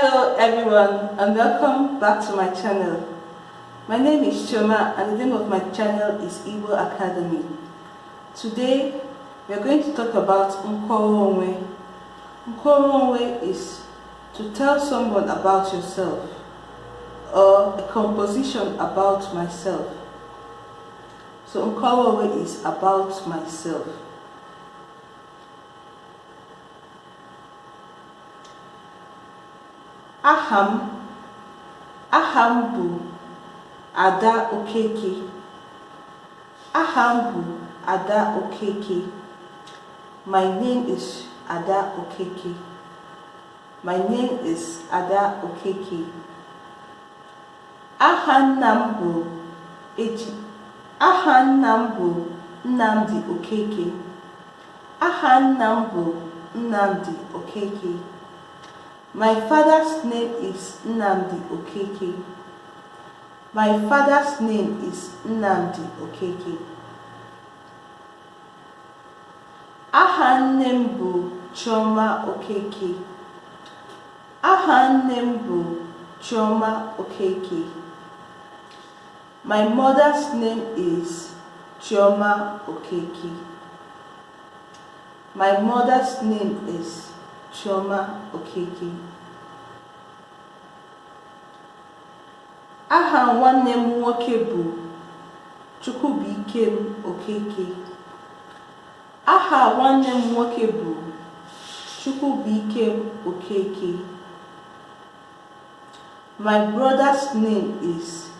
Hello everyone and welcome back to my channel. My name is Choma and the name of my channel is Igbo Academy. Today we are going to talk about Nkọwa, onwe. Nkọwa, onwe is to tell someone about yourself or a composition about myself. So Nkọwa, onwe is about myself. Aham bụ Ada Okeke. Aham bụ Ada Okeke. My name is Ada Okeke. My name is Ada Okeke. Aha nna m bụ Nnamdi Okeke. Aha nna m bụ Nnamdi Okeke. My father's name is Nnamdi Okeke. My father's name is Nnamdi Okeke. Aha nne m bụ Chioma Okeke. Aha nne m bụ Chioma Okeke. My mother's name is Chioma Okeke. My mother's name is Chioma Okeke. Aha nwanne m nwoke bụ Chukwubuikem Okeke. Aha nwanne m nwoke bụ Chukwubuikem Okeke. My brother's name is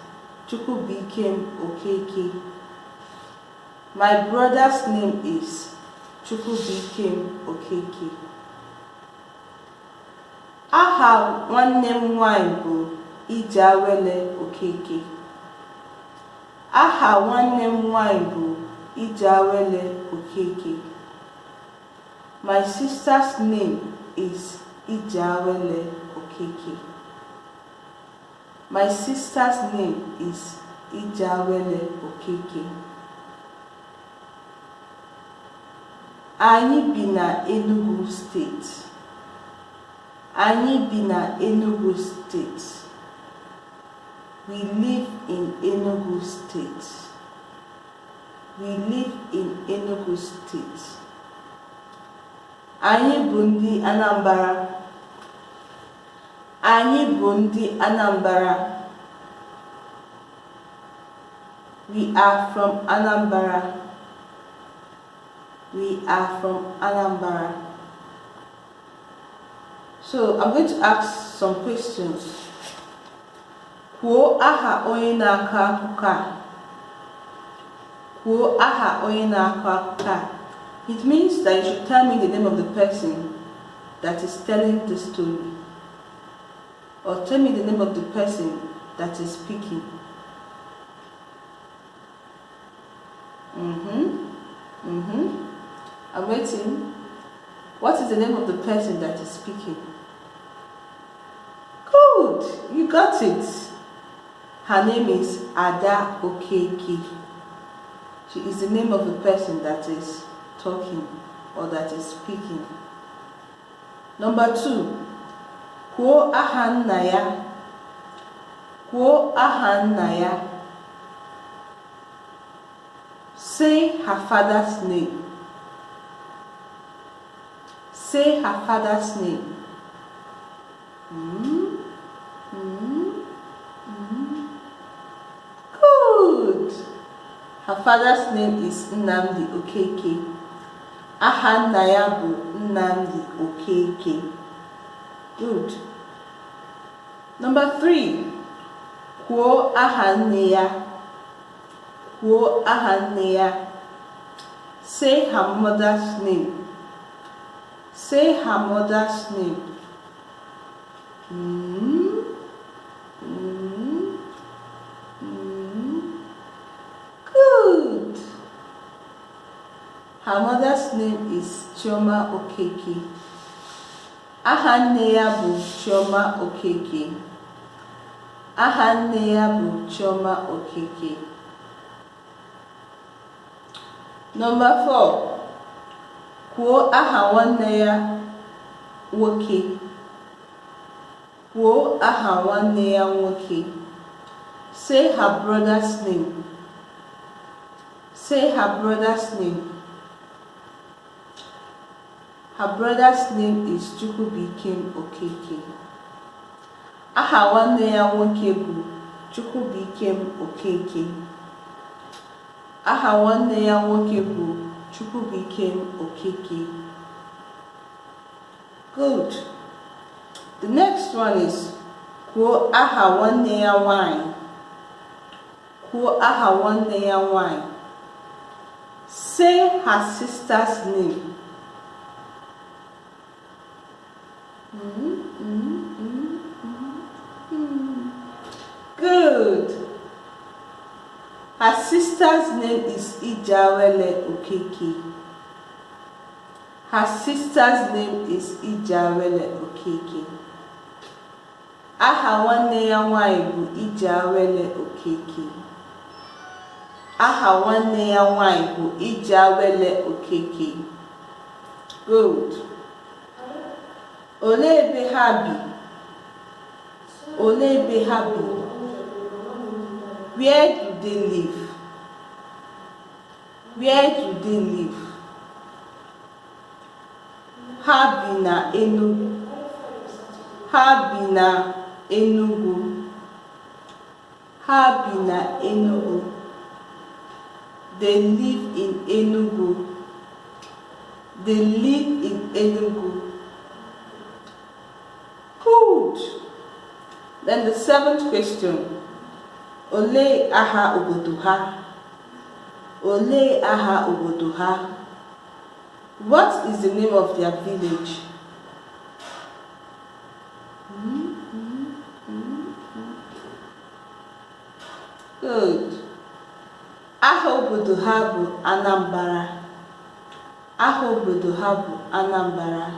Chukwubuikem Okeke. My brother's name is Chukwubuikem Okeke. Aha nwanne m nwanyị bụ Ijawele Okeke. Aha nwanne m nwanyị bụ Ijawele Okeke. My sister's name is Ijawele Okeke. My sister's name is Ijawele Okeke. Anyị bi na Enugu State. Anyị bi na Enugu State. We live in Enugu State. We live in Enugu State. Anyị bụ ndị Anambra. Anyị bụ ndị Anambra. We are from Anambra. We are from Anambra. So I'm going to ask some questions. Kwuo aha onye na-akọ akụkọ a. Kwuo aha onye na-akọ akụkọ a. It means that you should tell me the name of the person that is telling the story. Or tell me the name of the person that is speaking. I'm waiting. What is the name of the person that is speaking? Good, you got it. Her name is Ada Okeke. She is the name of the person that is talking or that is speaking. Number 2. Kwuo aha nna ya. Kwuo aha nna ya. Say her father's name. Say her father's name. Good. Her father's name is Nnamdi Okeke. Aha nna ya bụ Nnamdi Okeke. Good. Number 3. Kwuo aha nne ya. Kwuo aha nne ya. Say her mother's name. Say her mother's name. Good. Her mother's name is Chioma Okeke. Aha nne ya bụ Chioma Okeke. Aha nne ya bụ Chioma Okeke. Number 4. Kwuo aha nwanne ya nwoke. Kwuo aha nwanne ya nwoke. Say her brother's name. Say her brother's name. Her brother's name is Chukwubikem Okeke. Aha nwanne ya nwoke bụ Chukwubikem Okeke. Aha nwanne ya nwoke bụ Chukwubikem Okeke. Good. The next one is kwuo aha nwanne ya nwanyị. Kwuo aha nwanne ya nwanyị. Say her sister's name. Good. Her sister's name is Ijawele Okeke. Her sister's name is Ijawele Okeke. Aha nwanne ya nwanyị bụ Ijawele Okeke. Aha nwanne ya nwanyị bụ Ijawele Okeke. Good. Olee ebe ha bi? Olee ebe ha bi? Where do they live? Where do they live? Ha bi na Enugu. Ha bi na Enugu. Ha bi na Enugu. They live in Enugu. They live in Enugu. Good. Then the seventh question. Olee aha obodo ha? Olee aha obodo ha? What is the name of their village? Good. Aha obodo ha bụ Anambra. Aha obodo ha bụ Anambra.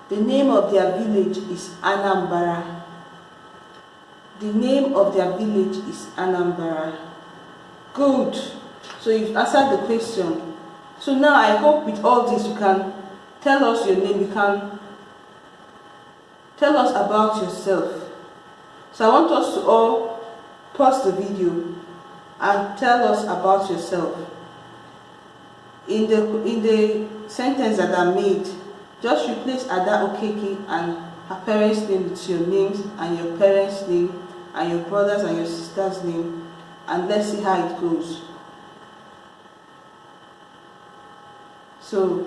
The name of their village is Anambra. The name of their village is Anambra. Good. So you've answered the question. So now I hope with all this you can tell us your name. You can tell us about yourself. So I want us to all pause the video and tell us about yourself. In the sentence that I made, just replace Ada Okeke and her parents' name with your names and your parents' name and your brothers and your sister's name, and let's see how it goes. So,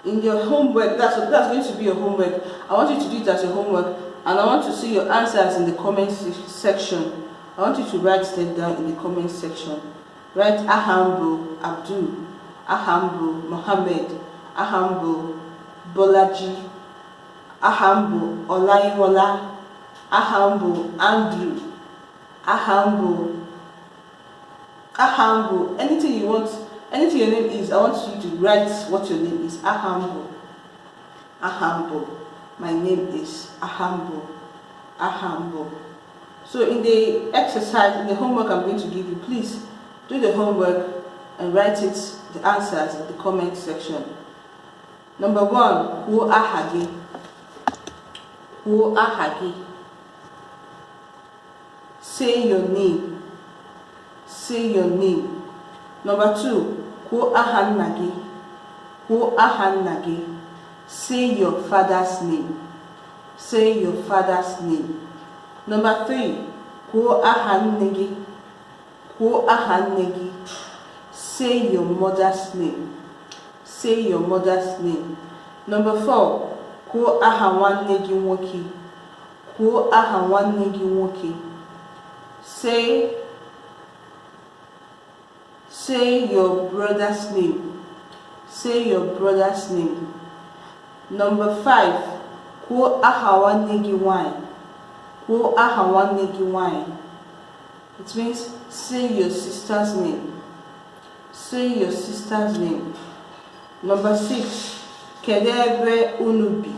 in your homework, that's going to be your homework. I want you to do it as your homework, and I want to see your answers in the comment section. I want you to write them down in the comment section. Write Ahambo Abdul, Ahambo Mohammed, Ahambo Bolaji, Ahambo Olayiwola, Ahambo Andrew, Ahambo, anything you want, anything your name is, I want you to write what your name is. Ahambo, Ahambo, my name is Ahambo, Ahambo. So in the exercise, in the homework I'm going to give you, please do the homework and write it, the answers in the comment section. Number 1, Kwuo aha gị. Kwuo aha gị. Say your name. Say your name. Number 2, Kwuo aha nna gị. Kwuo aha nna gị. Say your father's name. Say your father's name. Number 3, Kwuo aha nne gị. Kwuo aha nne gị. Say your mother's name. Say your mother's name. Number 4, Kwuo aha nwanne gị nwoke. Kwuo aha nwanne gị nwoke. Say your brother's name. Say your brother's name. Number 5, Kwuo aha nwanne gị nwanyị. Kwuo aha nwanne gị nwanyị. It means say your sister's name. Say your sister's name. Number 6, Kedu ebe unu bi.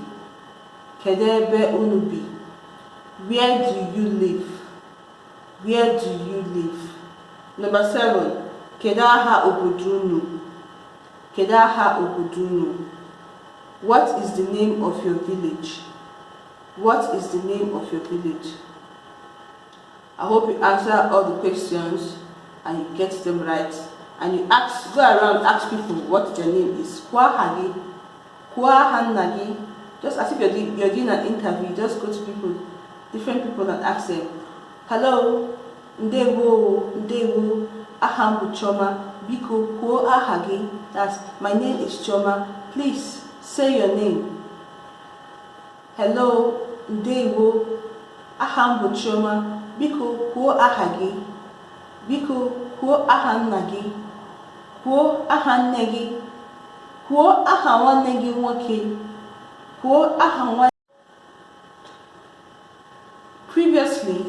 Kedu ebe unu bi. Where do you live? Where do you live? Number 7, Kedu aha obodo unu. Kedu aha obodo unu. What is the name of your village? What is the name of your village? I hope you answer all the questions and you get them right. And you go around, ask people what their name is. Kwa hagi, kwa hanagi. Just as if you're doing an interview, just go to people, different people, and ask them, hello, ndewo, ndewo, aham bu Choma, biko, kwa ahagi. That's, my name is Choma. Please say your name. Hello, ndewo, aham bu Choma, biko, kwa ahagi. Biko, kwa ahanagi. Kwa ahanegi. Kwa ahawanegi wake. Previously,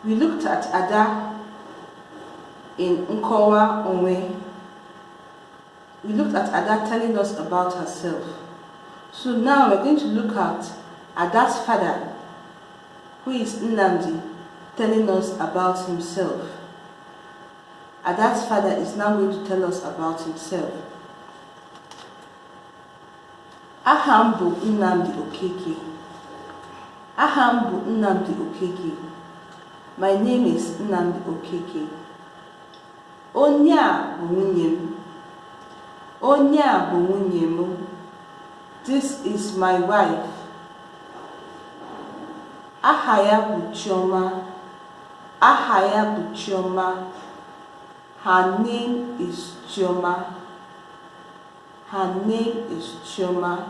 we looked at Ada in Nkọwa, onwe. We looked at Ada telling us about herself. So now we're going to look at Ada's father, who is Nnamdi, telling us about himself. Ada's father is now going to tell us about himself. Aham bu Nnamdi Okeke. Aham bu Nnamdi Okeke. My name is Nnamdi Okeke. Onya bu nwunye m. Onya bu nwunye m. This is my wife. Aha ya bu Chioma. Aha ya bu Chioma. Her name is Chioma. Her name is Chioma.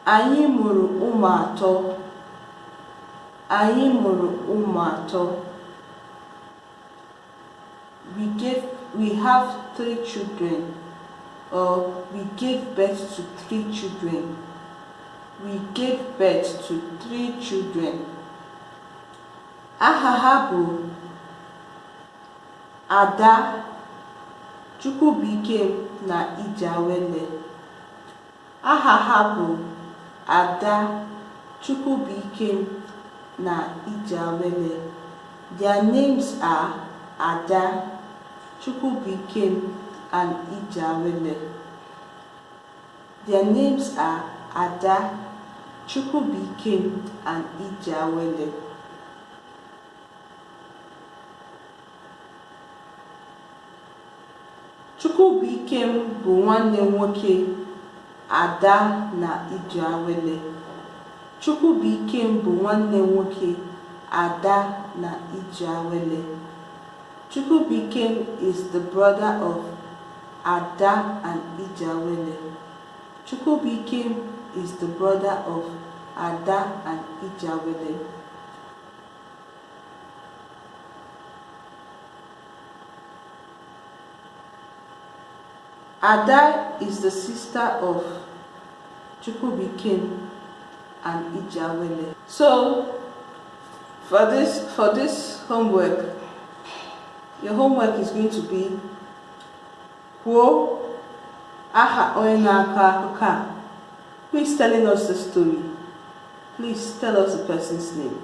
Anyị mụrụ ụmụ atọ. Anyị mụrụ ụmụ atọ. We have 3 children, or we gave birth to 3 children. We gave birth to 3 children. Aha ha bụ Ada, Chukwubikem na Ijawele. Aha ha bụ Ada, Chukwubikem na Ijawele. Their names are Ada, Chukwubikem, and Ijawele. Their names are Ada, Chukwubikem, and Ijawele. Chukwubikem bụ nwanne nwoke Ada na Ijawele. Chukwubikem bụ nwanne nwoke Ada na Ijawele. Chukwubikem is the brother of Ada and Ijawele. Chukwubikem is the brother of Ada and Ijawele. Ada is the sister of Chukwubikem and Ijawele. So, for this homework, your homework is going to be Kwuo aha onye na-akọ akụkọ a. Who is telling us the story? Please tell us the person's name.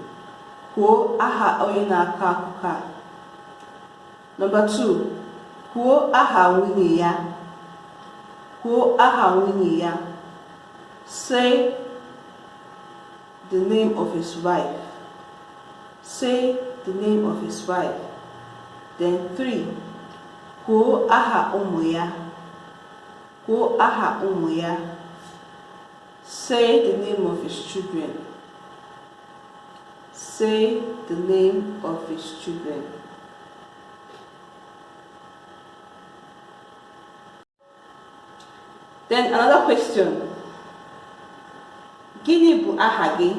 Kwuo aha onye na-akọ akụkọ a. Number 2, kwuo aha nwunye ya. Kwuo aha nwunye ya. Say the name of his wife. Say the name of his wife. Then 3, kwuo aha ụmụ ya. Kwuo aha ụmụ ya. Say the name of his children. Say the name of his children. Then another question. Gịnị bụ aha gị?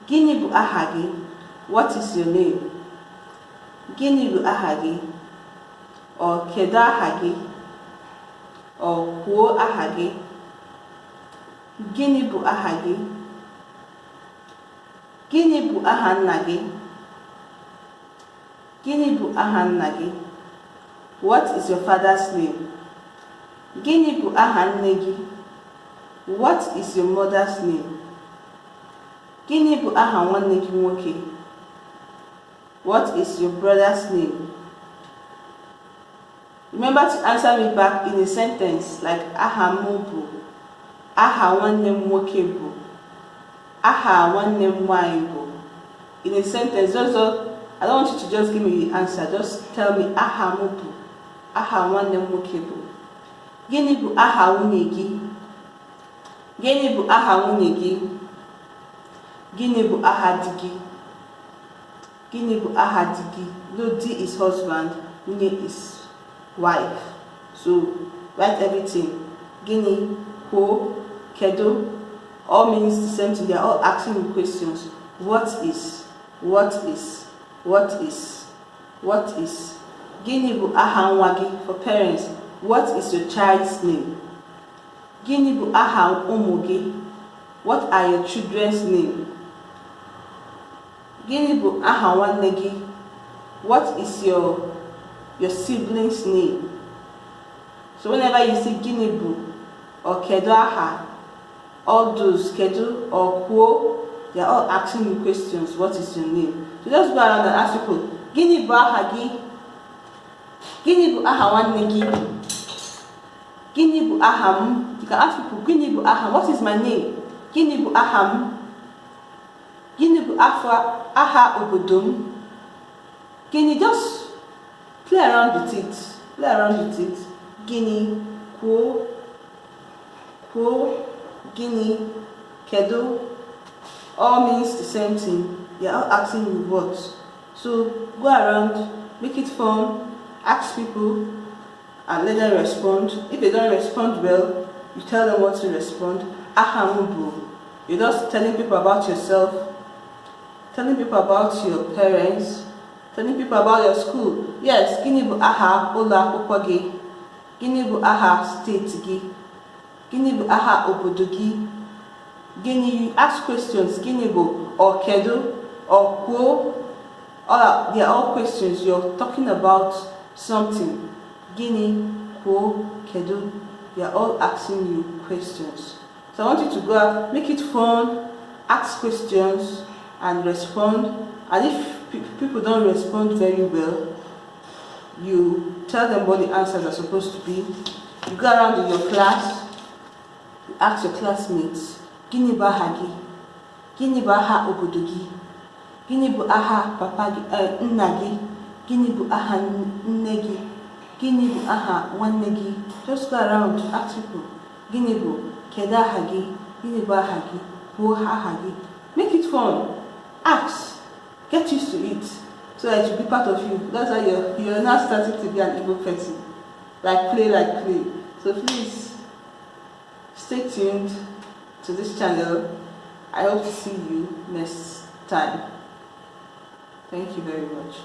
Gịnị bụ aha gị? What is your name? Gịnị bụ aha gị? Or kedu aha gị? Or kwuo aha gị? Gịnị bụ aha gị? Gịnị bụ aha nna gị? Gịnị bụ aha nna gị? What is your father's name? Gịnị bụ aha nne gị? What is your mother's name? Gịnị bụ aha nwanne gị nwoke? What is your brother's name? Remember to answer me back in a sentence like aha m bụ. aha nwanne m nwoke bụ, aha nwanne m nwanyị bụ. In a sentence, I don't want you to just give me the answer, just tell me aha m bụ, aha nwanne m nwoke bụ. Gịnị bụ aha nwunye gị? Gịnị bụ aha nwunye gị? Gịnị bụ aha di gị? Gịnị bụ aha di gị? No, di is husband, nwunye is wife. So write everything. Gịnị, who, kedu, all means the same thing. They are all asking you questions. What is? What is? What is? What is? Gịnị bụ aha nwa gị? For parents, what is your child's name? Gịnị bụ aha ụmụ gị? What are your children's name? Gịnị bụ aha nwanne gị? What is your sibling's name? So whenever you see gịnị bụ or kedu aha, all those kedu or kwuo, they are all asking you questions. What is your name? So just go around and ask people, gịnị bụ aha gị? Gịnị bụ aha nwanne gị? Gịnị bụ aha m? You can ask people, gịnị bụ aha? What is my name? Gịnị bụ aha m? Gịnị bụ aha obodo m? Gịnị, just play around with it. Play around with it. Gịnị, kwuo, gịnị, kedu, all means the same thing. They are all asking you what. So go around, make it fun, ask people, and let them respond. If they don't respond well, you tell them what to respond. Aha m bụ. You're just telling people about yourself, telling people about your parents, telling people about your school. Yes, gịnị bụ aha ụlọ akwụkwọ gị? Gịnị bụ aha steeti gị? Gịnị bụ aha obodo gị? Gịnị, you ask questions. Gịnị bụ or kedu or kwuo. They are all questions. You're talking about something. Gịnị, kwuo, kedu. They are all asking you questions. So I want you to go out, make it fun, ask questions and respond. And if people don't respond very well, you tell them what the answers are supposed to be. You go around in your class, you ask your classmates, gịnị bụ aha gị? Gịnị bụ aha obodo gị? Gịnị bụ aha papa gị, nna gị? Gịnị bụ aha nne gị? Gịnị bụ aha nwanne gị? Just go around, ask people, gịnị bụ, kedu aha gị? Gịnị bụ aha gị? Kwuo aha gị. Make it fun. Ask. Get used to it so that it will be part of you. That's why you're now starting to be an Igbo person. Like play. So please stay tuned to this channel. I hope to see you next time. Thank you very much.